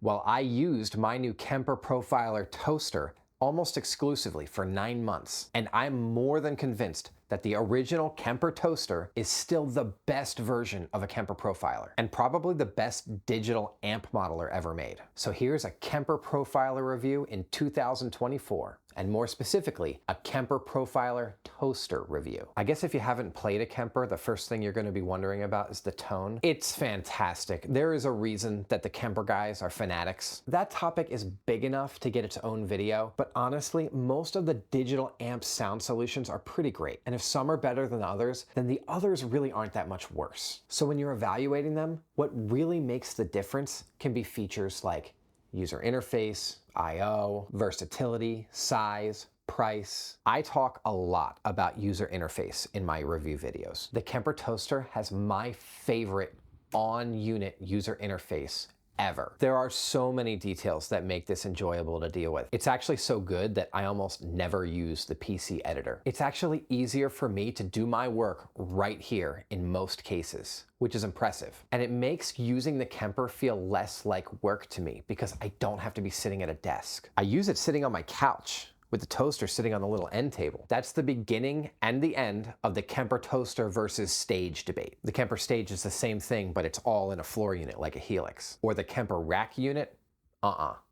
Well, I used my new Kemper Profiler toaster almost exclusively for 9 months, and I'm more than convinced that the original Kemper toaster is still the best version of a Kemper Profiler, and probably the best digital amp modeler ever made. So here's a Kemper Profiler review in 2024, and more specifically, a Kemper Profiler toaster review. I guess if you haven't played a Kemper, the first thing you're gonna be wondering about is the tone. It's fantastic. There is a reason that the Kemper guys are fanatics. That topic is big enough to get its own video, but honestly, most of the digital amp sound solutions are pretty great. And if some are better than others, then the others really aren't that much worse. So when you're evaluating them, what really makes the difference can be features like user interface, I/O, versatility, size, price. I talk a lot about user interface in my review videos. The Kemper toaster has my favorite on-unit user interface ever. There are so many details that make this enjoyable to deal with. It's actually so good that I almost never use the PC editor. It's actually easier for me to do my work right here in most cases, which is impressive. And it makes using the Kemper feel less like work to me because I don't have to be sitting at a desk. I use it sitting on my couch, with the toaster sitting on the little end table. That's the beginning and the end of the Kemper toaster versus Stage debate. The Kemper Stage is the same thing, but it's all in a floor unit like a Helix. Or the Kemper rack unit,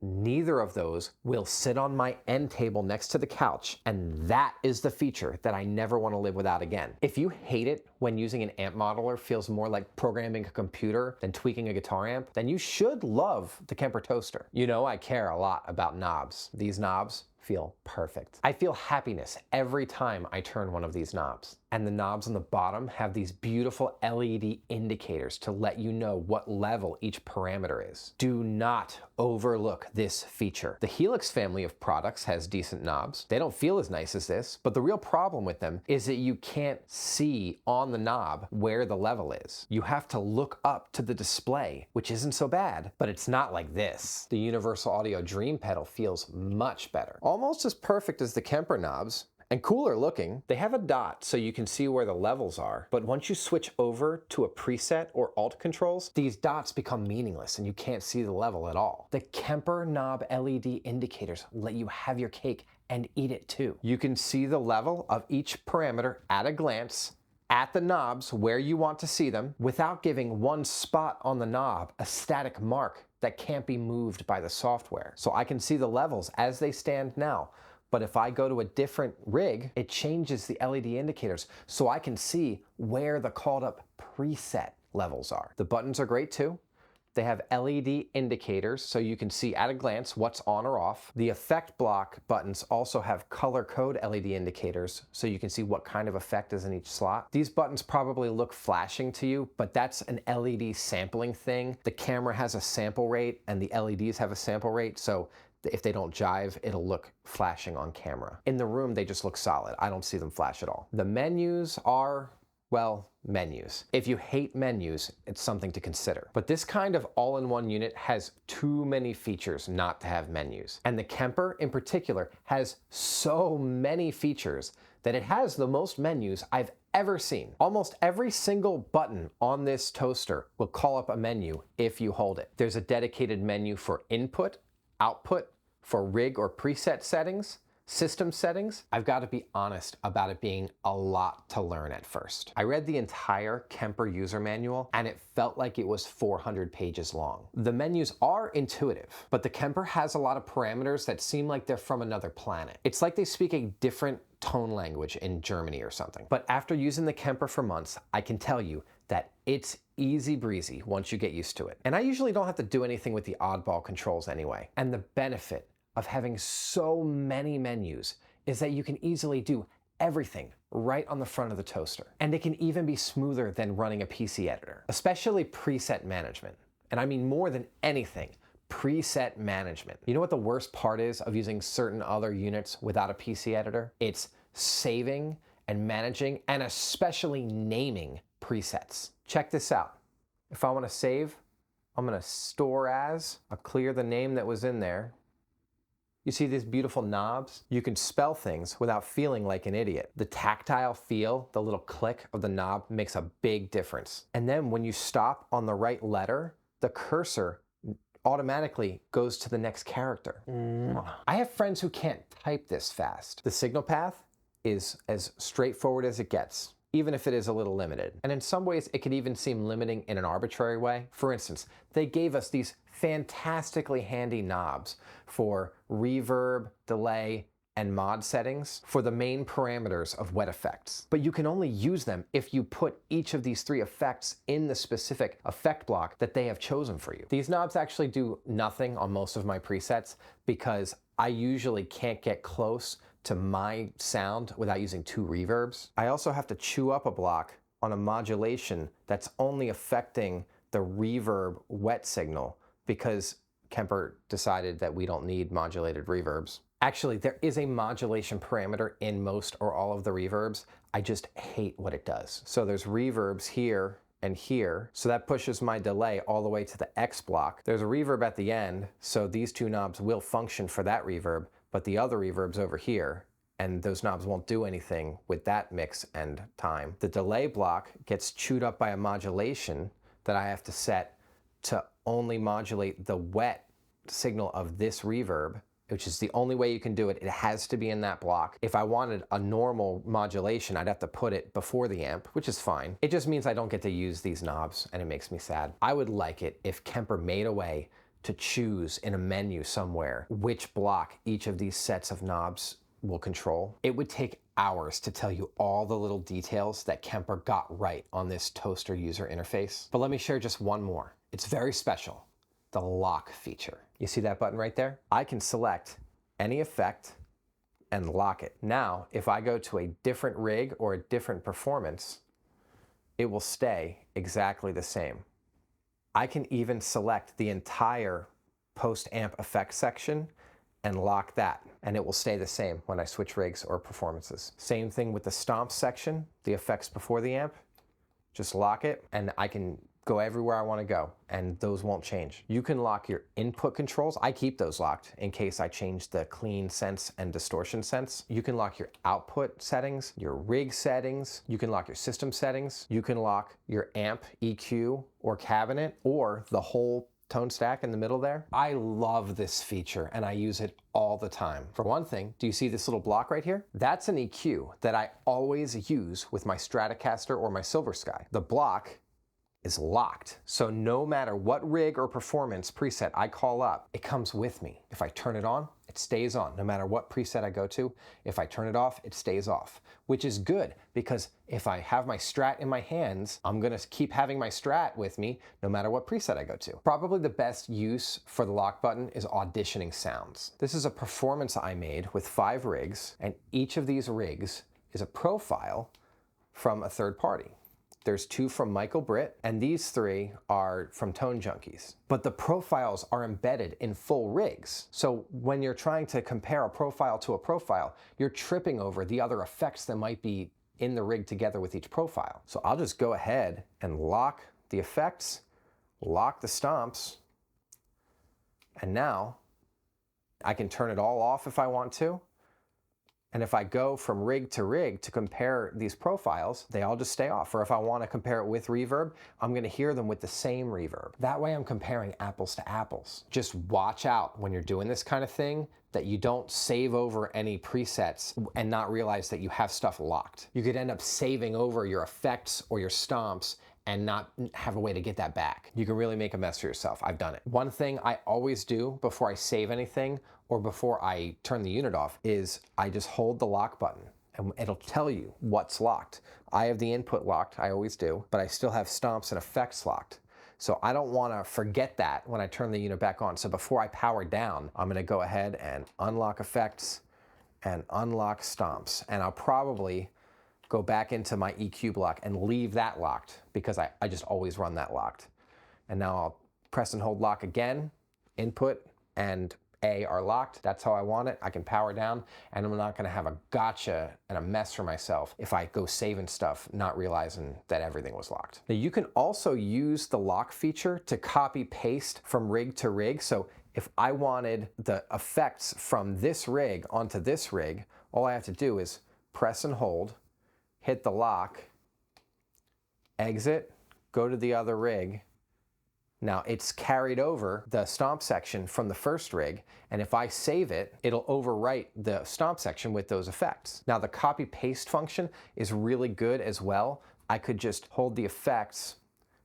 neither of those will sit on my end table next to the couch, and that is the feature that I never want to live without again. If you hate it when using an amp modeler feels more like programming a computer than tweaking a guitar amp, then you should love the Kemper toaster. You know I care a lot about knobs. These knobs feel perfect. I feel happiness every time I turn one of these knobs. And the knobs on the bottom have these beautiful LED indicators to let you know what level each parameter is. Do not overlook this feature. The Helix family of products has decent knobs. They don't feel as nice as this, but the real problem with them is that you can't see on the knob where the level is. You have to look up to the display, which isn't so bad, but it's not like this. The Universal Audio Dream pedal feels much better. Almost as perfect as the Kemper knobs, and cooler looking. They have a dot so you can see where the levels are, but once you switch over to a preset or alt controls, these dots become meaningless and you can't see the level at all. The Kemper knob LED indicators let you have your cake and eat it too. You can see the level of each parameter at a glance, at the knobs where you want to see them, without giving one spot on the knob a static mark that can't be moved by the software. So I can see the levels as they stand now. But if I go to a different rig, it changes the LED indicators so I can see where the called up preset levels are. The buttons are great too. They have LED indicators so you can see at a glance what's on or off. The effect block buttons also have color code LED indicators so you can see what kind of effect is in each slot. These buttons probably look flashing to you, but that's an LED sampling thing. The camera has a sample rate and the LEDs have a sample rate, so if they don't jive, it'll look flashing on camera. In the room, they just look solid. I don't see them flash at all. The menus are, well, menus. If you hate menus, it's something to consider. But this kind of all-in-one unit has too many features not to have menus. And the Kemper, in particular, has so many features that it has the most menus I've ever seen. Almost every single button on this toaster will call up a menu if you hold it. There's a dedicated menu for input, output, for rig or preset settings, system settings. I've got to be honest about it being a lot to learn at first. I read the entire Kemper user manual and it felt like it was 400 pages long. The menus are intuitive, but the Kemper has a lot of parameters that seem like they're from another planet. It's like they speak a different tone language in Germany or something. But after using the Kemper for months, I can tell you that it's easy breezy once you get used to it. And I usually don't have to do anything with the oddball controls anyway. And the benefit of having so many menus is that you can easily do everything right on the front of the toaster. And it can even be smoother than running a PC editor, especially preset management. And I mean more than anything, preset management. You know what the worst part is of using certain other units without a PC editor? It's saving and managing and especially naming presets. Check this out. If I want to save, I'm going to store as, I'll clear the name that was in there. You see these beautiful knobs? You can spell things without feeling like an idiot. The tactile feel, the little click of the knob makes a big difference. And then when you stop on the right letter, the cursor automatically goes to the next character. I have friends who can't type this fast. The signal path is as straightforward as it gets, even if it is a little limited. And in some ways, it could even seem limiting in an arbitrary way. For instance, they gave us these fantastically handy knobs for reverb, delay, and mod settings for the main parameters of wet effects. But you can only use them if you put each of these 3 effects in the specific effect block that they have chosen for you. These knobs actually do nothing on most of my presets because I usually can't get close to my sound without using 2 reverbs. I also have to chew up a block on a modulation that's only affecting the reverb wet signal because Kemper decided that we don't need modulated reverbs. Actually, there is a modulation parameter in most or all of the reverbs. I just hate what it does. So there's reverbs here and here. So that pushes my delay all the way to the X block. There's a reverb at the end, so these 2 knobs will function for that reverb, but the other reverb's over here, and those knobs won't do anything with that mix and time. The delay block gets chewed up by a modulation that I have to set to only modulate the wet signal of this reverb, which is the only way you can do it. It has to be in that block. If I wanted a normal modulation, I'd have to put it before the amp, which is fine. It just means I don't get to use these knobs, and it makes me sad. I would like it if Kemper made a way to choose in a menu somewhere which block each of these sets of knobs will control. It would take hours to tell you all the little details that Kemper got right on this toaster user interface. But let me share just one more. It's very special. The lock feature. You see that button right there? I can select any effect and lock it. Now, if I go to a different rig or a different performance, it will stay exactly the same. I can even select the entire post-amp effect section and lock that, and it will stay the same when I switch rigs or performances. Same thing with the stomp section, the effects before the amp. Just lock it, and I can go everywhere I want to go, and those won't change. You can lock your input controls. I keep those locked in case I change the clean sense and distortion sense. You can lock your output settings, your rig settings. You can lock your system settings. You can lock your amp, EQ, or cabinet, or the whole tone stack in the middle there. I love this feature, and I use it all the time. For one thing, do you see this little block right here? That's an EQ that I always use with my Stratocaster or my Silver Sky. The block is locked. So no matter what rig or performance preset I call up, it comes with me. If I turn it on, it stays on. No matter what preset I go to, if I turn it off, it stays off, which is good because if I have my Strat in my hands, I'm gonna keep having my Strat with me no matter what preset I go to. Probably the best use for the lock button is auditioning sounds. This is a performance I made with 5 rigs, and each of these rigs is a profile from a third party. There's 2 from Michael Britt, and these 3 are from Tone Junkies. But the profiles are embedded in full rigs. So when you're trying to compare a profile to a profile, you're tripping over the other effects that might be in the rig together with each profile. So I'll just go ahead and lock the effects, lock the stomps, and now I can turn it all off if I want to. And if I go from rig to compare these profiles, they all just stay off. Or if I want to compare it with reverb, I'm going to hear them with the same reverb. That way I'm comparing apples to apples. Just watch out when you're doing this kind of thing that you don't save over any presets and not realize that you have stuff locked. You could end up saving over your effects or your stomps and not have a way to get that back. You can really make a mess for yourself. I've done it. One thing I always do before I save anything or before I turn the unit off is I just hold the lock button and it'll tell you what's locked. I have the input locked, I always do, but I still have stomps and effects locked. So I don't want to forget that when I turn the unit back on. So before I power down, I'm going to go ahead and unlock effects and unlock stomps. And I'll probably go back into my EQ block and leave that locked because I just always run that locked. And now I'll press and hold lock again. Input and A are locked. That's how I want it. I can power down, and I'm not gonna have a gotcha and a mess for myself if I go saving stuff, not realizing that everything was locked. Now you can also use the lock feature to copy paste from rig to rig. So if I wanted the effects from this rig onto this rig, all I have to do is press and hold, hit the lock, exit, go to the other rig, Now it's carried over the stomp section from the first rig, and if I save it, it'll overwrite the stomp section with those effects. Now the copy paste function is really good as well. I could just hold the effects,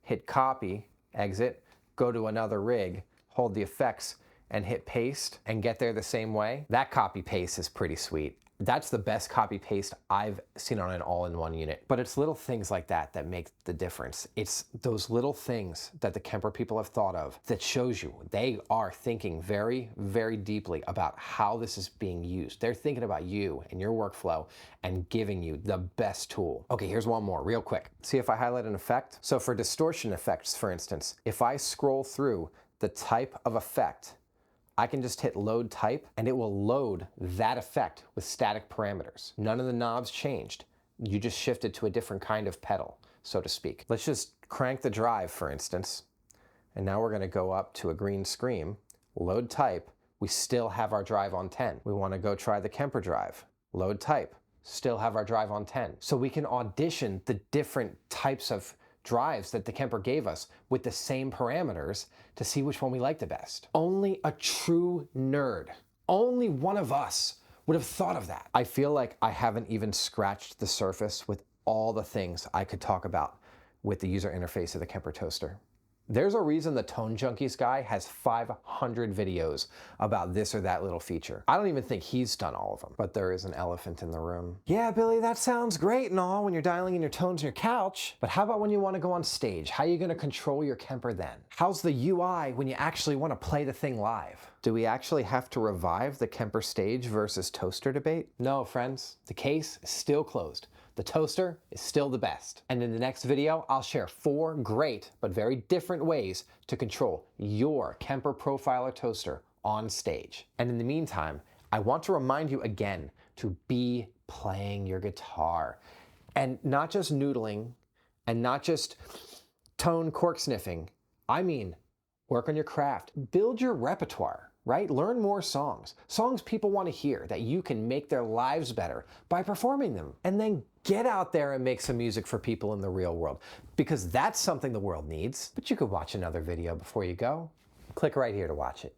hit copy, exit, go to another rig, hold the effects, and hit paste and get there the same way. That copy paste is pretty sweet. That's the best copy paste I've seen on an all-in-one unit. But it's little things like that that make the difference. It's those little things that the Kemper people have thought of that shows you they are thinking very, very deeply about how this is being used. They're thinking about you and your workflow and giving you the best tool. Okay, here's one more real quick. See if I highlight an effect? So for distortion effects, for instance, if I scroll through the type of effect, I can just hit load type and it will load that effect with static parameters. None of the knobs changed. You just shifted to a different kind of pedal, so to speak. Let's just crank the drive, for instance. And now we're gonna go up to a green scream, load type, we still have our drive on 10. We wanna go try the Kemper drive, load type, still have our drive on 10. So we can audition the different types of drives that the Kemper gave us with the same parameters to see which one we like the best. Only a true nerd, only one of us would have thought of that. I feel like I haven't even scratched the surface with all the things I could talk about with the user interface of the Kemper toaster. There's a reason the Tone Junkies guy has 500 videos about this or that little feature. I don't even think he's done all of them, but there is an elephant in the room. Yeah, Billy, that sounds great and all when you're dialing in your tones on your couch, but how about when you want to go on stage? How are you going to control your Kemper then? How's the UI when you actually want to play the thing live? Do we actually have to revive the Kemper stage versus toaster debate? No, friends, the case is still closed. The toaster is still the best. And in the next video, I'll share 4 great but very different ways to control your Kemper Profiler toaster on stage. And in the meantime, I want to remind you again to be playing your guitar. And not just noodling, and not just tone cork sniffing. I mean, work on your craft. Build your repertoire, right? Learn more songs. Songs people want to hear that you can make their lives better by performing them. And then get out there and make some music for people in the real world, because that's something the world needs. But you could watch another video before you go. Click right here to watch it.